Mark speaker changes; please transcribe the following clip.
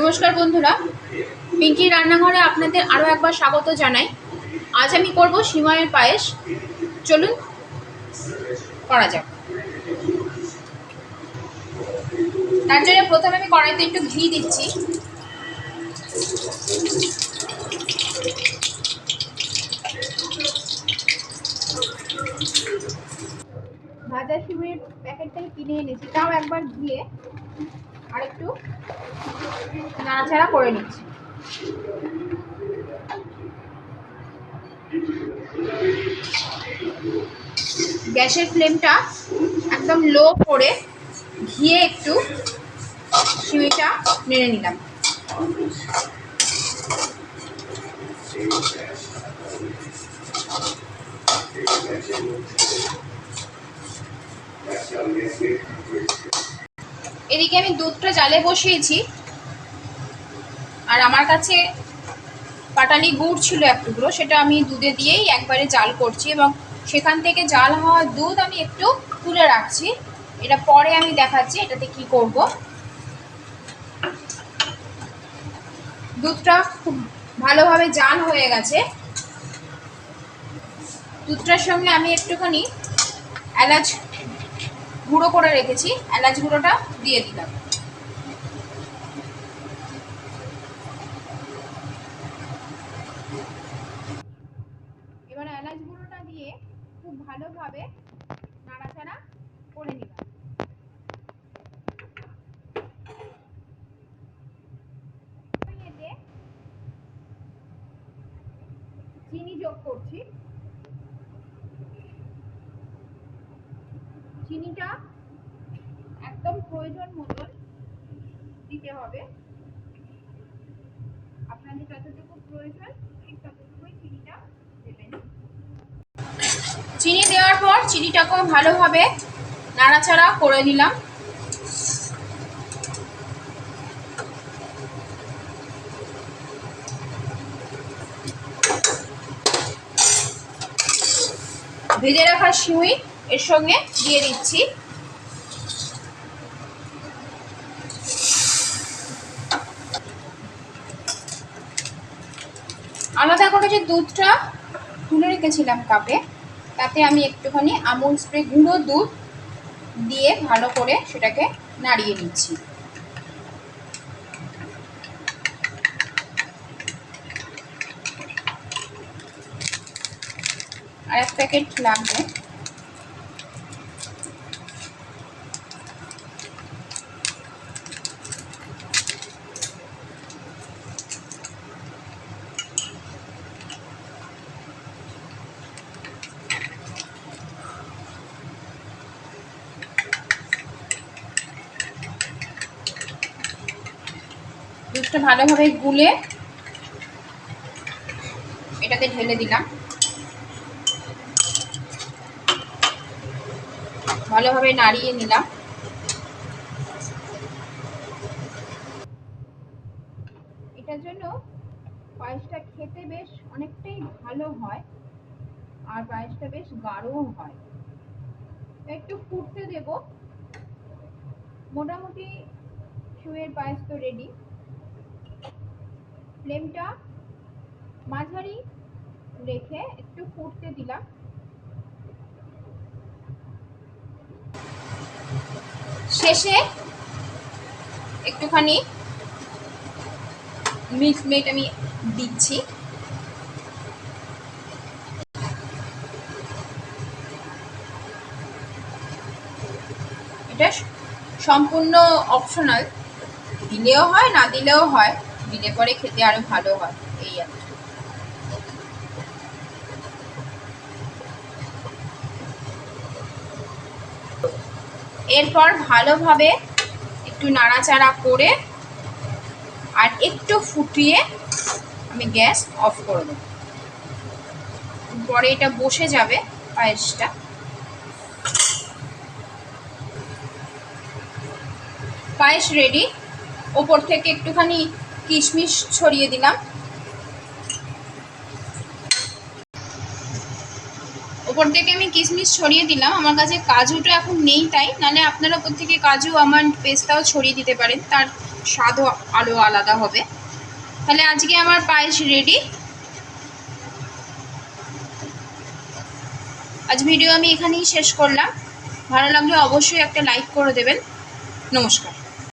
Speaker 1: নমস্কার বন্ধুরা, পিঙ্কি রান্নাঘরে আপনাদের আরও একবার স্বাগত জানাই। আজ আমি করব সিমাইয়ের পায়েস। চলুন করা যাক। তার জন্য প্রথমে আমি কড়াইতে একটু ঘি দিচ্ছি। ভাজা সিমাইয়ের প্যাকেটটাই কিনে এনেছি, তাও একবার দিয়ে আর একটু নাড়াচাড়া করে নিচ্ছি। গ্যাসের ফ্লেমটা একদম লো করে ঘিয়ে একটু সিমাইটা নেড়ে নিলাম। এদিকে আমি দুধটা জালে বসিয়েছি, আর আমার কাছে পাটালি গুড় ছিল এক টুকরো, সেটা আমি দুধে দিয়েই একবারে জাল করছি এবং সেখান থেকে জাল হওয়া দুধ আমি একটু তুলে রাখছি। এটা পরে আমি দেখাচ্ছি এটাতে কি করব। দুধটা খুব ভালোভাবে জাল হয়ে গেছে। দুধটার সঙ্গে আমি একটুখানি এলাচ গুঁড়ো করে রেখেছি, এলাচ গুঁড়োটা দিয়ে দিলাম। এবার এলাচ গুঁড়োটা দিয়ে খুব ভালোভাবে নাড়াচাড়া করে নিলাম। এতে চিনি যোগ করছি। চিনিটা একদম প্রয়োজন মতন দিতে হবে। আপনাদের যতটুকু প্রয়োজন ঠিক ততটুকুই চিনিটা দেবেন। চিনি দেওয়ার পর চিনিটাকেও ভালোভাবে নাড়াচাড়া করে নিলাম। ভেজে রাখা সিউই এর সঙ্গে দিয়ে দিচ্ছি। আলাদা করে যে দুধটা তুলে রেখেছিলাম কাপে, তাতে আমি একটুখানি আমুল স্প্রে গুঁড়ো দুধ দিয়ে ভালো করে সেটাকে নাড়িয়ে নিচ্ছি। আর এক প্যাকেট লাগবে। দুধটা ভালোভাবে গুলে এটাতে ঢেলে দিলাম। ভালোভাবে নাড়িয়ে নিলাম। এটার জন্য পায়েসটা খেতে বেশ অনেকটাই ভালো হয়, আর পায়েসটা বেশ গাঢ়ও হয়। একটু ফুটতে দেব। মোটামুটি সিউইয়ের পায়েস তো রেডি। ফ্লেমটা মাঝারি রেখে একটু ফুটতে দিলাম। শেষে একটুখানি মিল্ক মেড আমি দিচ্ছি। এটা সম্পূর্ণ অপশনাল, দিলেও হয় না দিলেও হয়, দিলে পরে খেতে আরো ভালো হয়। এই আর কি। এরপর ভালোভাবে একটু নাড়াচাড়া করে আর একটু ফুটিয়ে আমি গ্যাস অফ করে দেব। পরে এটা বসে যাবে পায়েসটা। পায়েস রেডি। ওপর থেকে একটুখানি কিশমিশ ছড়িয়ে দিলাম। ওপর থেকে আমি কিশমিশ ছড়িয়ে দিলাম। আমার কাছে কাজুটা এখন নেই তাই, নাহলে আপনারা ওপর থেকে কাজু আমন্ড পেস্তাও ছড়িয়ে দিতে পারেন, তার স্বাদও আলো আলাদা হবে। তাহলে আজকে আমার পায়েস রেডি। আজ ভিডিও আমি এখানেই শেষ করলাম। ভালো লাগলে অবশ্যই একটা লাইক করে দেবেন। নমস্কার।